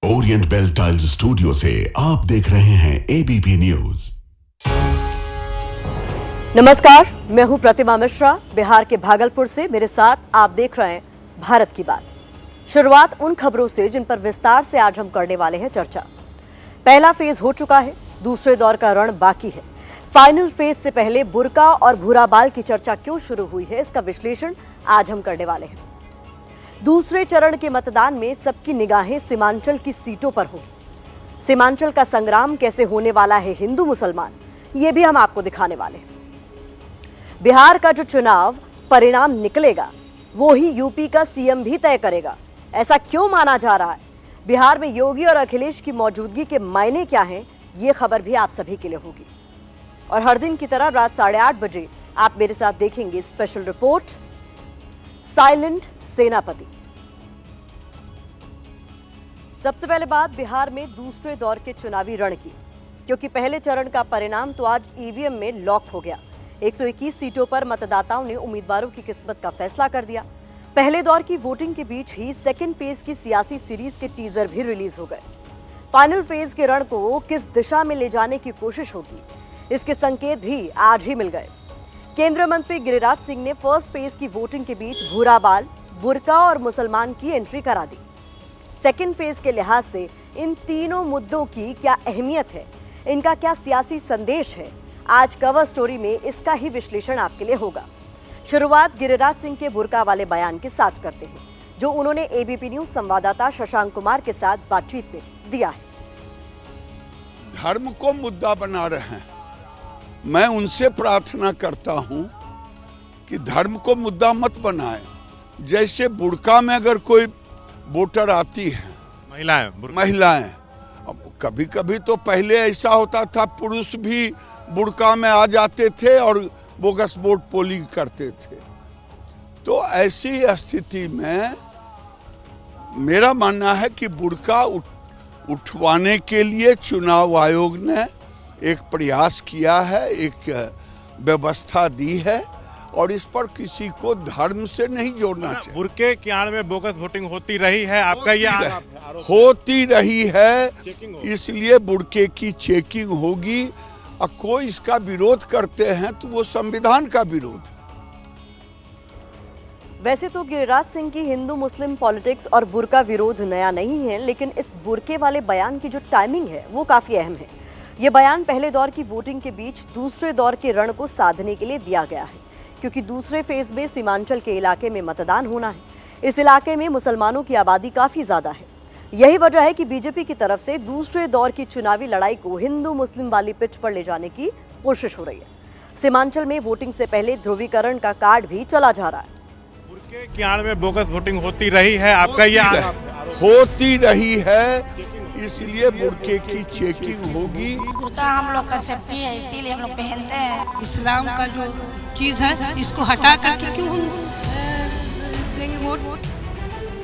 Orient bell tiles studio से आप देख रहे हैं एबीपी न्यूज। नमस्कार, मैं हूं प्रतिमा मिश्रा। बिहार के भागलपुर से मेरे साथ आप देख रहे हैं भारत की बात। शुरुआत उन खबरों से जिन पर विस्तार से आज हम करने वाले हैं चर्चा। पहला फेज हो चुका है, दूसरे दौर का रण बाकी है। फाइनल फेज से पहले बुर्का और भूरा बाल की चर्चा क्यों शुरू हुई है, इसका विश्लेषण आज हम करने वाले हैं। दूसरे चरण के मतदान में सबकी निगाहें सीमांचल की सीटों पर होंगी। सीमांचल का संग्राम कैसे होने वाला है हिंदू मुसलमान, ये भी हम आपको दिखाने वाले हैं। बिहार का जो चुनाव परिणाम निकलेगा वो ही यूपी का सीएम भी तय करेगा। ऐसा क्यों माना जा रहा है? बिहार में योगी और अखिलेश की मौजूदगी के मायने क्या हैं, ये खबर भी आप सभी के लिए होगी। और हर दिन की तरह रात 8:30 बजे आप मेरे साथ देखेंगे स्पेशल रिपोर्ट साइलेंट सेनापति। सबसे पहले बात बिहार में दूसरे दौर के चुनावी रण की, क्योंकि पहले चरण का परिणाम तो आज ईवीएम में लॉक हो गया। 121 सीटों पर मतदाताओं ने उम्मीदवारों की किस्मत का फैसला कर दिया। पहले दौर की वोटिंग के बीच ही सेकेंड फेज की सियासी सीरीज के टीजर भी रिलीज हो गए। फाइनल फेज के रण को किस दिशा में ले जाने की कोशिश होगी, इसके संकेत भी आज ही मिल गए। केंद्रीय मंत्री गिरिराज सिंह ने फर्स्ट फेज की वोटिंग के बीच भूरा बाल, बुर्का और मुसलमान की एंट्री करा दी। सेकेंड फेज के लिहाज से इन तीनों मुद्दों की क्या अहमियत है, इनका क्या सियासी संदेश है, आज कवर स्टोरी में इसका ही विश्लेषण आपके लिए होगा। शुरुआत गिरिराज सिंह के बुर्का वाले बयान के साथ करते हैं, जो उन्होंने एबीपी न्यूज संवाददाता शशांक कुमार के साथ बातचीत में दिया है। धर्म को मुद्दा बना रहे हैं। मैं उनसे प्रार्थना करता हूं कि धर्म को मुद्दा मत बनाएं। जैसे बुर्का में अगर कोई वोटर आती है, महिलाएं, कभी कभी तो पहले ऐसा होता था पुरुष भी बुर्का में आ जाते थे और बोगस वोट पोलिंग करते थे। तो ऐसी स्थिति में मेरा मानना है कि बुर्का उठवाने के लिए चुनाव आयोग ने एक प्रयास किया है, एक व्यवस्था दी है और इस पर किसी को धर्म से नहीं जोड़ना चाहिए। बुर्के की आड़ में बोगस वोटिंग होती रही है, आपका ये होती रही है, इसलिए बुर्के की चेकिंग होगी। और कोई इसका विरोध करते हैं तो वो संविधान का विरोध है। वैसे तो गिरिराज सिंह की हिंदू मुस्लिम पॉलिटिक्स और बुर्का विरोध नया नहीं है, लेकिन इस बुर्के वाले बयान की जो टाइमिंग है वो काफी अहम है। ये बयान पहले दौर की वोटिंग के बीच दूसरे दौर के रण को साधने के लिए दिया गया है, क्योंकि दूसरे फेज में सीमांचल के इलाके में मतदान होना है। इस इलाके में मुसलमानों की आबादी काफी ज्यादा है। यही वजह है कि बीजेपी की तरफ से दूसरे दौर की चुनावी लड़ाई को हिंदू मुस्लिम वाली पिच पर ले जाने की कोशिश हो रही है। सीमांचल में वोटिंग से पहले ध्रुवीकरण का कार्ड भी चला जा रहा है। बुर्के की आड़ में बोगस वोटिंग होती रही है, आपका ये होती रही है, इसलिए बुर्के की चेकिंग होगी। बुर्का हम लोग का सेफ्टी है, इसीलिए हम लोग पहनते हैं। इस्लाम का जो चीज है इसको हटा करके क्यों हम देंगे वोट?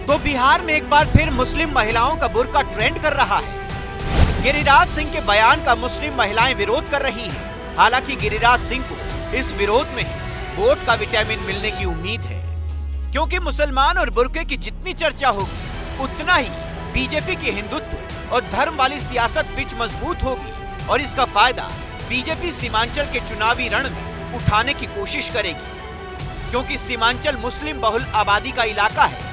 तो बिहार में एक बार फिर मुस्लिम महिलाओं का बुर्का ट्रेंड कर रहा है। गिरिराज सिंह के बयान का मुस्लिम महिलाएं विरोध कर रही हैं। हालांकि गिरिराज सिंह को इस विरोध में ही वोट का विटामिन मिलने की उम्मीद है, क्योंकि मुसलमान और बुर्के की जितनी चर्चा होगी उतना ही बीजेपी के हिंदुत्व और धर्म वाली सियासत पिच मजबूत होगी और इसका फायदा बीजेपी सीमांचल के चुनावी रण में उठाने की कोशिश करेगी, क्योंकि सीमांचल मुस्लिम बहुल आबादी का इलाका है।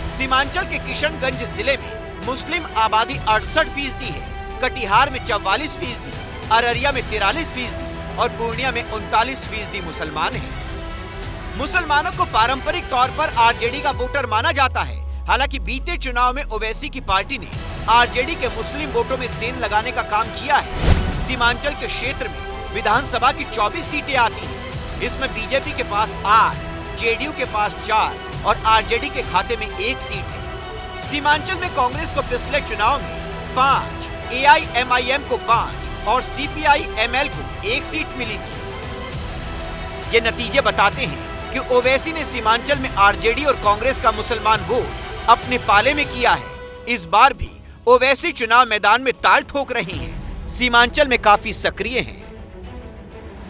सीमांचल के किशनगंज जिले में मुस्लिम आबादी 68% है, कटिहार में 44%, अररिया में 43% और पूर्णिया में 39% मुसलमान हैं। मुसलमानों को पारंपरिक तौर पर आरजेडी का वोटर माना जाता है। हालांकि बीते चुनाव में ओवैसी की पार्टी ने आरजेडी के मुस्लिम वोटों में सेंध लगाने का काम किया है। सीमांचल के क्षेत्र में विधानसभा की 24 सीटें आती हैं। इसमें बीजेपी के पास 8, जेडीयू के पास 4 और आरजेडी के खाते में 1 सीट है। सीमांचल में कांग्रेस को पिछले चुनाव में 5, एआईएमआईएम को 5 और सीपीआई-एमएल को 1 सीट मिली थी। ये नतीजे बताते हैं कि ओवैसी ने सीमांचल में आरजेडी और कांग्रेस का मुसलमान वोट अपने पाले में किया है। इस बार भी ओवैसी चुनाव मैदान में ताल ठोक रही हैं। सीमांचल में काफी सक्रिय हैं।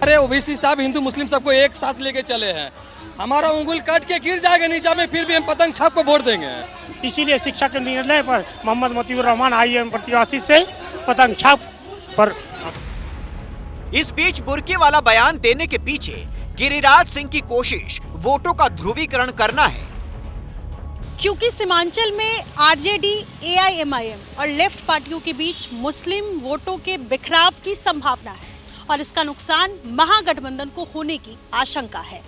अरे ओवैसी साहब हिंदू मुस्लिम सबको एक साथ लेके चले हैं हमारा उंगली काट के गिर जाएगा नीचा में, फिर भी हम पतंग छाप को वोट देंगे। इसीलिए शिक्षा के निर्णय पर मोहम्मद मतीउर रहमान IAM प्रत्याशी से पतंग छाप पर। इस बीच बुर्की वाला बयान देने के पीछे गिरिराज सिंह की कोशिश वोटों का ध्रुवीकरण करना है, क्योंकि सीमांचल में आरजेडी, AIMIM और लेफ्ट पार्टियों के बीच मुस्लिम वोटों के बिखराव की संभावना है और इसका नुकसान महागठबंधन को होने की आशंका है।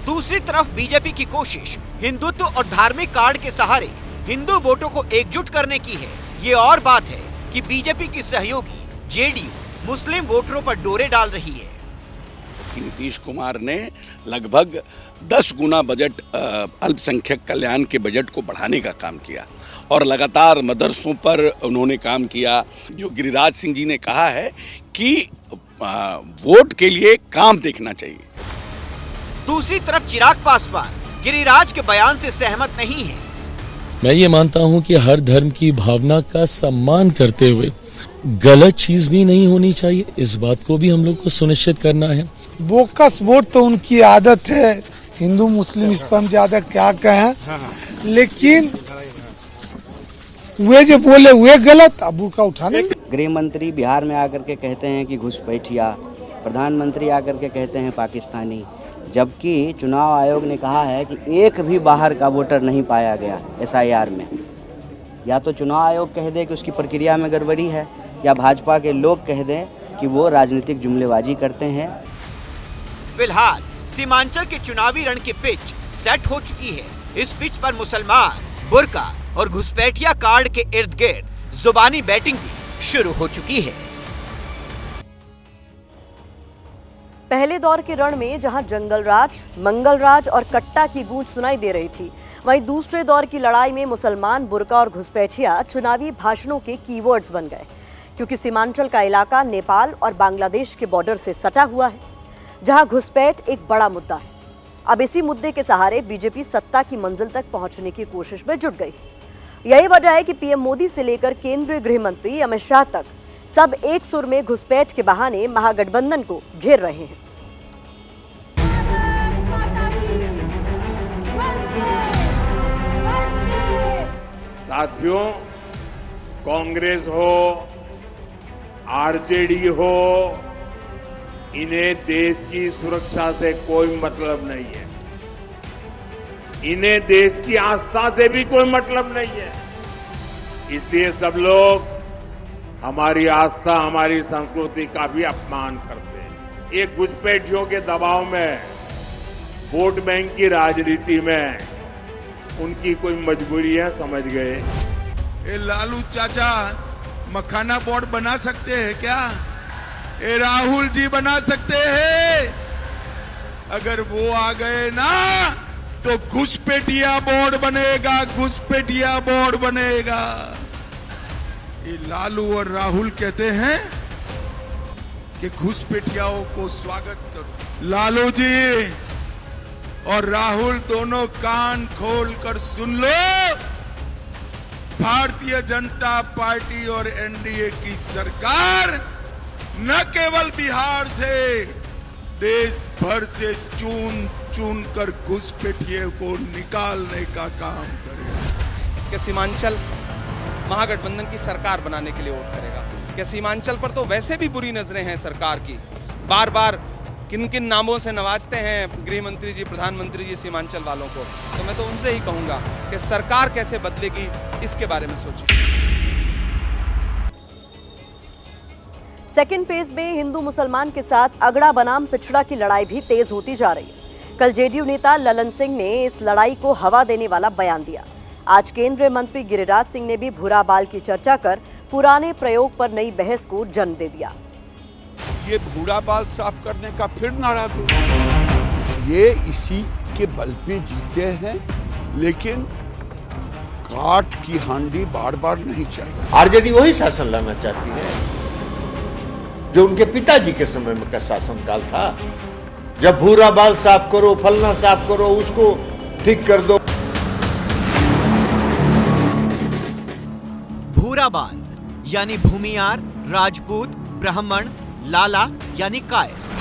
दूसरी तरफ बीजेपी की कोशिश हिंदुत्व और धार्मिक कार्ड के सहारे हिंदू वोटों को एकजुट करने की है। ये और बात है कि बीजेपी की सहयोगी JDU मुस्लिम वोटरों पर डोरे डाल रही है। नीतीश कुमार ने लगभग 10 गुना बजट अल्पसंख्यक कल्याण के बजट को बढ़ाने का काम किया और लगातार मदरसों पर उन्होंने काम किया। जो गिरिराज सिंह जी ने कहा है कि वोट के लिए काम देखना चाहिए। दूसरी तरफ चिराग पासवान गिरिराज के बयान से सहमत नहीं है। मैं ये मानता हूं कि हर धर्म की भावना का सम्मान करते हुए गलत चीज भी नहीं होनी चाहिए, इस बात को भी हम लोग को सुनिश्चित करना है। बोकस वोट तो उनकी आदत है, हिंदू मुस्लिम इस पर हम ज्यादा क्या कहें, लेकिन वे जो बोले वे गलत, अब उनका उठाने। गृह मंत्री बिहार में आकर के कहते हैं कि घुसपैठिया, प्रधानमंत्री आकर के कहते हैं पाकिस्तानी, जबकि चुनाव आयोग ने कहा है कि एक भी बाहर का वोटर नहीं पाया गया SIR में। या तो चुनाव आयोग कह दे कि उसकी प्रक्रिया में गड़बड़ी है, या भाजपा के लोग कह दें कि वो राजनीतिक जुमलेबाजी करते हैं। फिलहाल सीमांचल के चुनावी रण की पिच सेट हो चुकी है। इस पिच पर मुसलमान, बुर्का और घुसपैठिया कार्ड के इर्द गिर्द जुबानी बैटिंग भी शुरू हो चुकी है। पहले दौर के रण में जहां जंगलराज, मंगलराज और कट्टा की गूंज सुनाई दे रही थी, वहीं दूसरे दौर की लड़ाई में मुसलमान, बुर्का और घुसपैठिया चुनावी भाषणों के कीवर्ड्स बन गए, क्योंकि सीमांचल का इलाका नेपाल और बांग्लादेश के बॉर्डर से सटा हुआ है, जहां घुसपैठ एक बड़ा मुद्दा है। अब इसी मुद्दे के सहारे बीजेपी सत्ता की मंजिल तक पहुंचने की कोशिश में जुट गई। यही वजह है कि PM मोदी से लेकर केंद्रीय गृह मंत्री अमित शाह तक सब एक सुर में घुसपैठ के बहाने महागठबंधन को घेर रहे हैं। साथियों, कांग्रेस हो, RJD हो, इन्हें देश की सुरक्षा से कोई मतलब नहीं है। इन्हें देश की आस्था से भी कोई मतलब नहीं है। इसलिए सब लोग हमारी आस्था, हमारी संस्कृति का भी अपमान करते हैं। ये घुसपैठियों के दबाव में, वोट बैंक की राजनीति में उनकी कोई मजबूरी है, समझ गए। ए लालू चाचा मखाना बोर्ड बना सकते हैं क्या? ए राहुल जी बना सकते हैं? अगर वो आ गए ना तो घुसपैठिया बोर्ड बनेगा, घुसपैठिया बोर्ड बनेगा। ये लालू और राहुल कहते हैं कि घुसपैठियाओं को स्वागत करो। लालू जी और राहुल दोनों कान खोल कर सुन लो, भारतीय जनता पार्टी और NDA की सरकार न केवल बिहार से, देश भर से चुन चुन कर घुसपैठिए को निकालने का काम करेगा। कि सीमांचल महागठबंधन की सरकार बनाने के लिए वोट करेगा। कि सीमांचल पर तो वैसे भी बुरी नजरें हैं सरकार की, बार बार किन किन नामों से नवाजते हैं गृह मंत्री जी, प्रधानमंत्री जी सीमांचल वालों को। तो मैं तो उनसे ही कहूंगा कि सरकार कैसे बदलेगी, इसके बारे में सोचिए। सेकेंड फेज में हिंदू मुसलमान के साथ अगड़ा बनाम पिछड़ा की लड़ाई भी तेज होती जा रही है। कल JDU नेता ललन सिंह ने इस लड़ाई को हवा देने वाला बयान दिया। आज केंद्रीय मंत्री गिरिराज सिंह ने भी भूरा बाल की चर्चा कर पुराने प्रयोग पर नई बहस को जन्म दे दिया। ये भूरा बाल साफ करने का फिर नारा दो। ये इसी के बल पे जीते हैं, लेकिन काट की हांडी बार बार नहीं चाहिए। RJD वही शासन लाना चाहती है जो उनके पिताजी के समय में का शासनकाल था। जब भूरा बाल साफ करो, फलना साफ करो, उसको ठीक कर दो। भूरा बाल यानी भूमियार, राजपूत, ब्राह्मण, लाला यानी कायस्थ।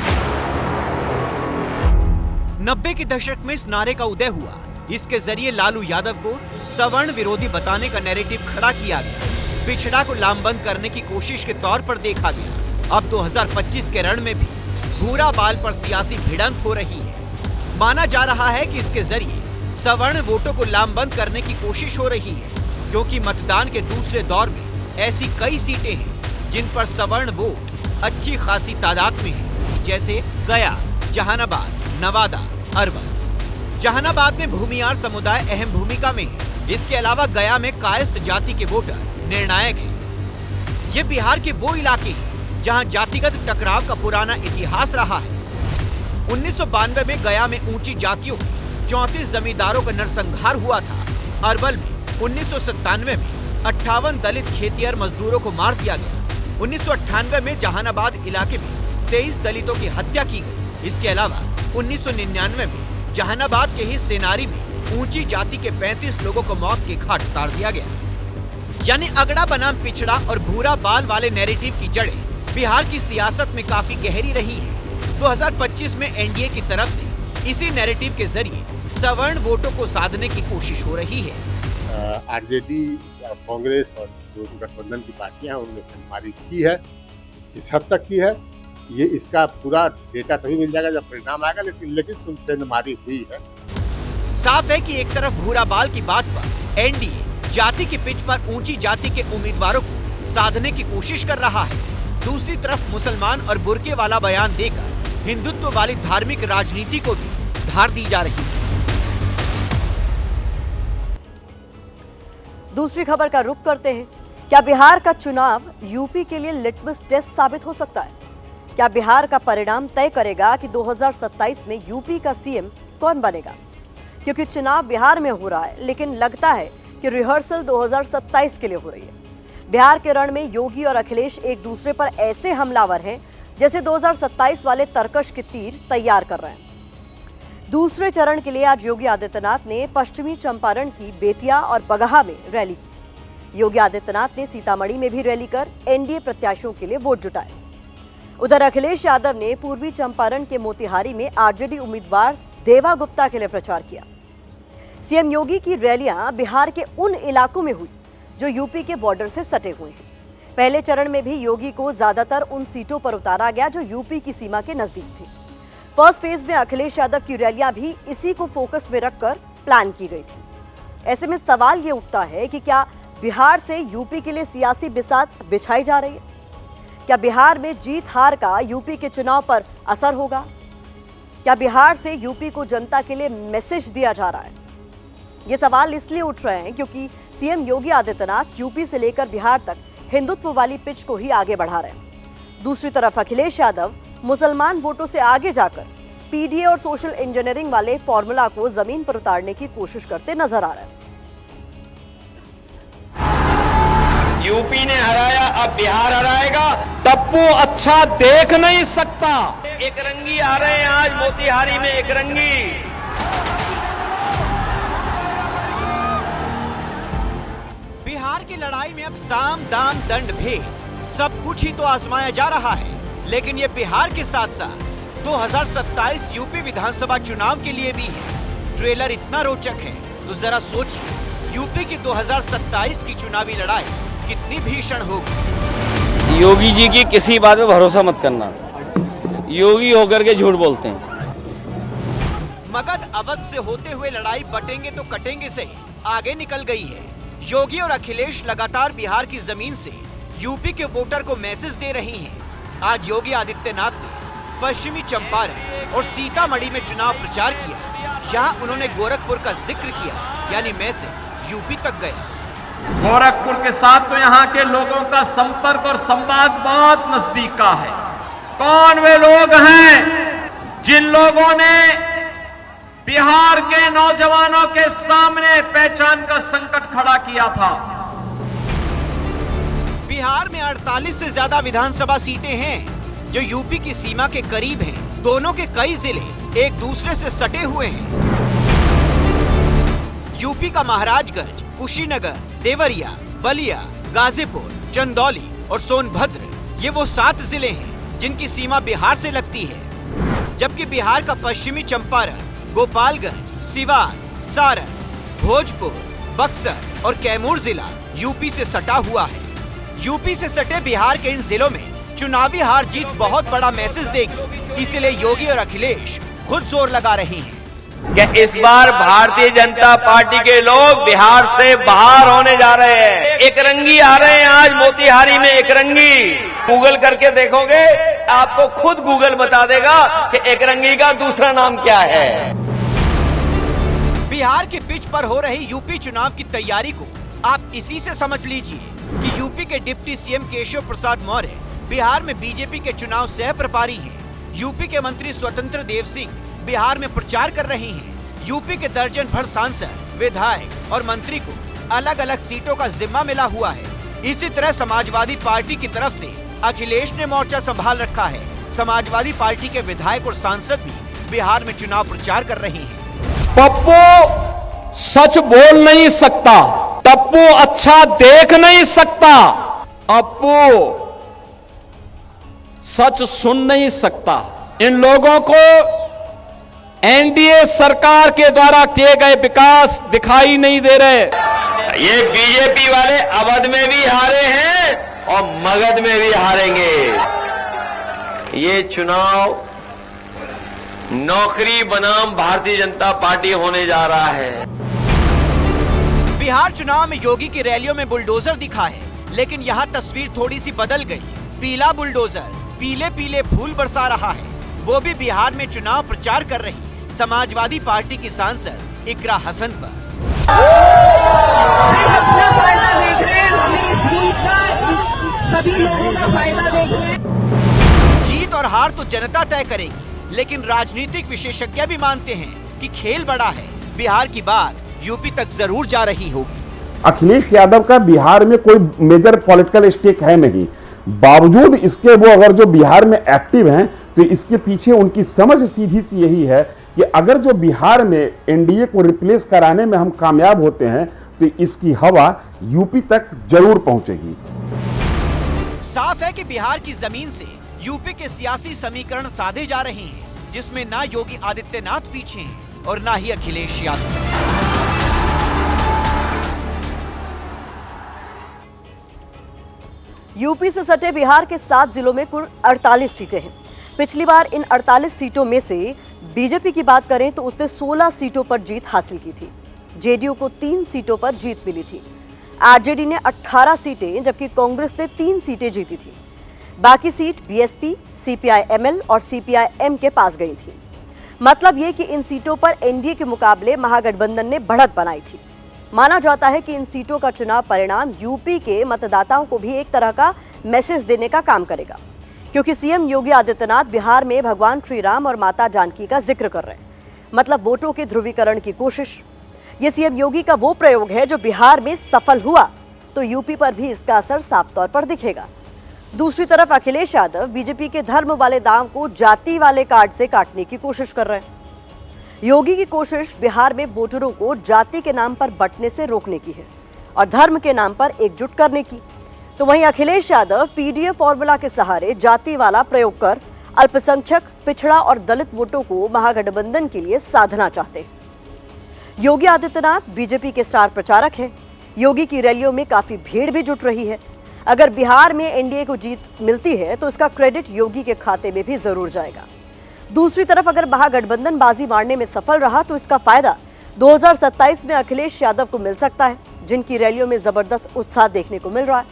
90 के दशक में इस नारे का उदय हुआ। इसके जरिए लालू यादव को सवर्ण विरोधी बताने का नैरेटिव खड़ा किया गया। पिछड़ा को लामबंद करने की कोशिश के तौर पर देखा गया। अब 2025 के रण में भी भूरा बाल पर सियासी भिड़ंत हो रही है। माना जा रहा है कि इसके जरिए सवर्ण वोटों को लामबंद करने की कोशिश हो रही है, क्योंकि मतदान के दूसरे दौर में ऐसी कई सीटें हैं जिन पर सवर्ण वोट अच्छी खासी तादाद में है, जैसे गया, जहानाबाद, नवादा, अरवल। जहानाबाद में भूमियार समुदाय अहम भूमिका में है। इसके अलावा गया में कायस्थ जाति के वोटर निर्णायक हैं। ये बिहार के वो इलाके हैं जहां जातिगत टकराव का पुराना इतिहास रहा है। 1992 में गया में ऊंची जातियों के 34 जमींदारों का नरसंहार हुआ था। अरवल में 1997 में 58 दलित खेतिहर मजदूरों को मार दिया गया। 1998 में जहानाबाद इलाके में 23 दलितों की हत्या की गई। इसके अलावा 1999 में जहानाबाद के ही सेनारी में ऊंची जाति के 35 लोगों को मौत के घाट उतार दिया गया। यानी अगड़ा बनाम पिछड़ा और भूरा बाल वाले नैरेटिव की जड़ें बिहार की सियासत में काफी गहरी रही है। 2025 में एनडीए की तरफ से इसी नैरेटिव के जरिए सवर्ण वोटों को साधने की कोशिश हो रही है। आरजेडी, कांग्रेस और जो गठबंधन की पार्टियां हैं उनमें सेंधमारी की है। किस हद तक की है ये इसका पूरा डेटा तभी मिल जाएगा जब परिणाम आएगा, लेकिन सेंधमारी हुई है। साफ है कि एक तरफ भूरा बाल की बात पर एनडीए जाति की पिच पर ऊंची जाति के उम्मीदवारों को साधने की कोशिश कर रहा है। दूसरी तरफ मुसलमान और बुर्के वाला बयान देकर हिंदुत्व वाली धार्मिक राजनीति को भी धार दी जा रही है। दूसरी खबर का रुख करते हैं। क्या बिहार का चुनाव यूपी के लिए लिटमस टेस्ट साबित हो सकता है? क्या बिहार का परिणाम तय करेगा कि 2027 में यूपी का सीएम कौन बनेगा? क्योंकि चुनाव बिहार में हो रहा है, लेकिन लगता है कि रिहर्सल 2027 के लिए हो रही है। बिहार के रण में योगी और अखिलेश एक दूसरे पर ऐसे हमलावर हैं जैसे 2027 वाले तरकश के तीर तैयार कर रहे हैं। दूसरे चरण के लिए आज योगी आदित्यनाथ ने पश्चिमी चंपारण की बेतिया और बगहा में रैली की। योगी आदित्यनाथ ने सीतामढ़ी में भी रैली कर एनडीए प्रत्याशियों के लिए वोट जुटाए। उधर अखिलेश यादव ने पूर्वी चंपारण के मोतिहारी में आरजेडी उम्मीदवार देवा गुप्ता के लिए प्रचार किया। सीएम योगी की रैलियां बिहार के उन इलाकों में हुई जो यूपी के बॉर्डर से सटे हुए हैं। पहले चरण में भी योगी को ज्यादातर उन सीटों पर उतारा गया जो यूपी की सीमा के नजदीक थी। फर्स्ट फेज में अखिलेश यादव की रैलियां भी इसी को फोकस में रखकर प्लान की गई थी। ऐसे में सवाल ये उठता है कि क्या बिहार से यूपी के लिए सियासी बिसात बिछाई जा रही है? क्या बिहार में जीत हार का यूपी के चुनाव पर असर होगा? क्या बिहार से यूपी को जनता के लिए मैसेज दिया जा रहा है? ये सवाल इसलिए उठ रहे हैं क्योंकि सीएम योगी आदित्यनाथ यूपी से लेकर बिहार तक हिंदुत्व वाली पिच को ही आगे बढ़ा रहे हैं। दूसरी तरफ अखिलेश यादव मुसलमान वोटों से आगे जाकर पीडीए और सोशल इंजीनियरिंग वाले फॉर्मूला को जमीन पर उतारने की कोशिश करते नजर आ रहे हैं। यूपी ने हराया, अब बिहार हराएगा। टप्पू अच्छा देख नहीं सकता। एक रंगी आ रहे हैं आज मोतिहारी में, एक रंगी। बिहार की लड़ाई में अब साम दाम दंड भेद सब कुछ ही तो आजमाया जा रहा है। लेकिन ये बिहार के साथ साथ 2027 यूपी विधानसभा चुनाव के लिए भी है। ट्रेलर इतना रोचक है तो जरा सोचिए, यूपी की 2027 की चुनावी लड़ाई कितनी भीषण होगी। योगी जी की किसी बात पे भरोसा मत करना, योगी होकर के झूठ बोलते हैं। मगध अवध से होते हुए लड़ाई बटेंगे तो कटेंगे से आगे निकल गई है। योगी और अखिलेश लगातार बिहार की जमीन से यूपी के वोटर को मैसेज दे रही हैं। आज योगी आदित्यनाथ ने पश्चिमी चंपारण और सीतामढ़ी में चुनाव प्रचार किया। यहाँ उन्होंने गोरखपुर का जिक्र किया, यानी मैसेज यूपी तक गया। गोरखपुर के साथ तो यहाँ के लोगों का संपर्क और संवाद बहुत नजदीक का है। कौन वे लोग हैं जिन लोगों ने बिहार के नौजवानों के सामने पहचान का संकट खड़ा किया था? बिहार में 48 से ज्यादा विधानसभा सीटें हैं जो यूपी की सीमा के करीब हैं। दोनों के कई जिले एक दूसरे से सटे हुए हैं। यूपी का महाराजगंज, कुशीनगर, देवरिया, बलिया, गाजीपुर, चंदौली और सोनभद्र ये वो 7 जिले हैं जिनकी सीमा बिहार से लगती है। जबकि बिहार का पश्चिमी चंपारण गोपालगंज, सिवान, सारण, भोजपुर, बक्सर और कैमूर जिला यूपी से सटा हुआ है। यूपी से सटे बिहार के इन जिलों में चुनावी हार जीत बहुत बड़ा मैसेज देगी, इसलिए योगी और अखिलेश खुद जोर लगा रहे हैं कि इस बार भारतीय जनता पार्टी के लोग बिहार से बाहर होने जा रहे हैं। एक रंगी आ रहे हैं आज मोतिहारी में, एक रंगी। गूगल करके देखोगे, आपको खुद गूगल बता देगा कि एक रंगी का दूसरा नाम क्या है। बिहार की पिच पर हो रही यूपी चुनाव की तैयारी को आप इसी से समझ लीजिए कि यूपी के डिप्टी सीएम केशव प्रसाद मौर्य बिहार में बीजेपी के चुनाव सह प्रभारी हैं। यूपी के मंत्री स्वतंत्र देव सिंह बिहार में प्रचार कर रहे हैं। यूपी के दर्जन भर सांसद, विधायक और मंत्री को अलग अलग सीटों का जिम्मा मिला हुआ है। इसी तरह समाजवादी पार्टी की तरफ से अखिलेश ने मोर्चा संभाल रखा है। समाजवादी पार्टी के विधायक और सांसद भी बिहार में चुनाव प्रचार कर रहे हैं। पप्पू सच बोल नहीं सकता, टप्पू अच्छा देख नहीं सकता, अप्पू सच सुन नहीं सकता। इन लोगों को एनडीए सरकार के द्वारा किए गए विकास दिखाई नहीं दे रहे। ये बीजेपी वाले अवध में भी हारे हैं और मगध में भी हारेंगे। ये चुनाव नौकरी बनाम भारतीय जनता पार्टी होने जा रहा है। बिहार चुनाव में योगी की रैलियों में बुलडोजर दिखा है, लेकिन यहाँ तस्वीर थोड़ी सी बदल गई। पीला बुलडोजर पीले पीले फूल बरसा रहा है, वो भी बिहार में चुनाव प्रचार कर रही है समाजवादी पार्टी की सांसद इकरा हसन पर। अपना फायदा देख रहे हैं, हमें इस मुल्क का, सभी लोगों का फायदा देख रहे हैं। जीत और हार तो जनता तय करेगी, लेकिन राजनीतिक विशेषज्ञ भी मानते हैं कि खेल बड़ा है। बिहार की बात यूपी तक जरूर जा रही होगी। अखिलेश यादव का बिहार में कोई मेजर पॉलिटिकल स्टेक है नहीं, बावजूद इसके वो अगर जो बिहार में एक्टिव हैं तो इसके पीछे उनकी समझ सीधी सी यही है कि अगर जो बिहार में एनडीए को रिप्लेस कराने में हम कामयाब होते हैं तो इसकी हवा यूपी तक जरूर पहुंचेगी। साफ है कि बिहार की जमीन से यूपी के सियासी समीकरण साधे जा रहे हैं, जिसमें ना योगी आदित्यनाथ पीछे हैं और ना ही अखिलेश यादव। यूपी से सटे बिहार के 7 जिलों में कुल 48 सीटें हैं। पिछली बार इन 48 सीटों में से बीजेपी की बात करें तो उसने 16 सीटों पर जीत हासिल की थी। जेडीयू को 3 सीटों पर जीत मिली थी। आरजेडी ने 18 सीटें, जबकि कांग्रेस ने 3 सीटें जीती थी। बाकी सीट बीएसपी, सीपीआई-एमएल और सीपीआई-एम के पास गई थी। मतलब ये कि इन सीटों पर एनडीए के मुकाबले महागठबंधन ने बढ़त बनाई थी। माना जाता है कि इन सीटों का चुनाव परिणाम यूपी के मतदाताओं को भी एक तरह का मैसेज देने का काम करेगा, क्योंकि सीएम योगी आदित्यनाथ बिहार में भगवान श्री राम और माता जानकी का जिक्र कर रहे हैं। मतलब वोटों के ध्रुवीकरण की कोशिश। ये सीएम योगी का वो प्रयोग है जो बिहार में सफल हुआ तो यूपी पर भी इसका असर साफ तौर पर दिखेगा। दूसरी तरफ अखिलेश यादव बीजेपी के धर्म वाले दांव को जाति वाले कार्ड से काटने की कोशिश कर रहे हैं। योगी की कोशिश बिहार में वोटरों को जाति के नाम पर बंटने से रोकने की है और धर्म के नाम पर एकजुट करने की। तो वहीं अखिलेश यादव पीडीए फॉर्मूला के सहारे जाति वाला प्रयोग कर अल्पसंख्यक, पिछड़ा और दलित वोटों को महागठबंधन के लिए साधना चाहते हैं। योगी आदित्यनाथ बीजेपी के स्टार प्रचारक हैं। योगी की रैलियों में काफी भीड़ भी जुट रही है। अगर बिहार में एनडीए को जीत मिलती है तो इसका क्रेडिट योगी के खाते में भी जरूर जाएगा। दूसरी तरफ अगर महागठबंधन बाजी मारने में सफल रहा तो इसका फायदा 2027 में अखिलेश यादव को मिल सकता है, जिनकी रैलियों में जबरदस्त उत्साह देखने को मिल रहा है।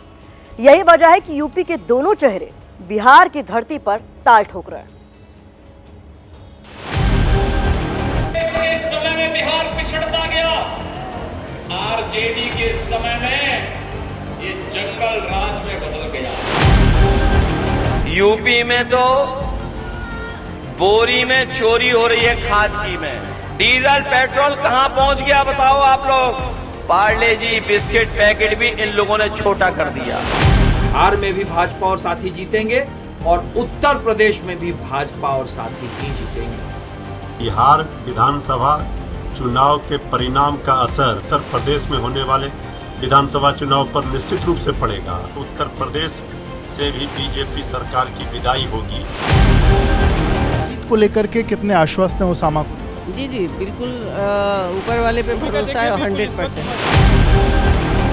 यही वजह है कि यूपी के दोनों चेहरे बिहार की धरती पर ताल ठोक रहे हैं। इसके समय में बिहार पिछड़ता गया, आरजेडी के समय में ये जंगल राज में बदल गया। यूपी में तो बोरी में चोरी हो रही है, खाद की में। डीजल पेट्रोल कहां पहुंच गया बताओ आप लोग। पार्ले जी बिस्किट पैकेट भी इन लोगों ने छोटा कर दिया। बिहार में भी भाजपा और साथी जीतेंगे और उत्तर प्रदेश में भी भाजपा और साथी ही जीतेंगे। बिहार विधानसभा चुनाव के परिणाम का असर उत्तर प्रदेश में होने वाले विधानसभा चुनाव पर निश्चित रूप से पड़ेगा। उत्तर प्रदेश से भी बीजेपी सरकार की विदाई होगी। को लेकर के कितने आश्वस्त हैं उसामा को? जी जी बिल्कुल ऊपर वाले पे भरोसा है 100%।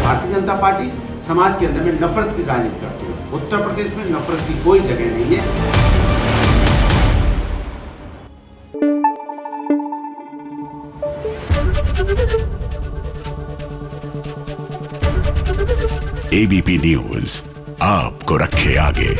भारतीय जनता पार्टी समाज के अंदर में नफरत की राजनीति करती है। उत्तर प्रदेश में नफरत की कोई जगह नहीं है। एबीपी न्यूज आपको रखे आगे।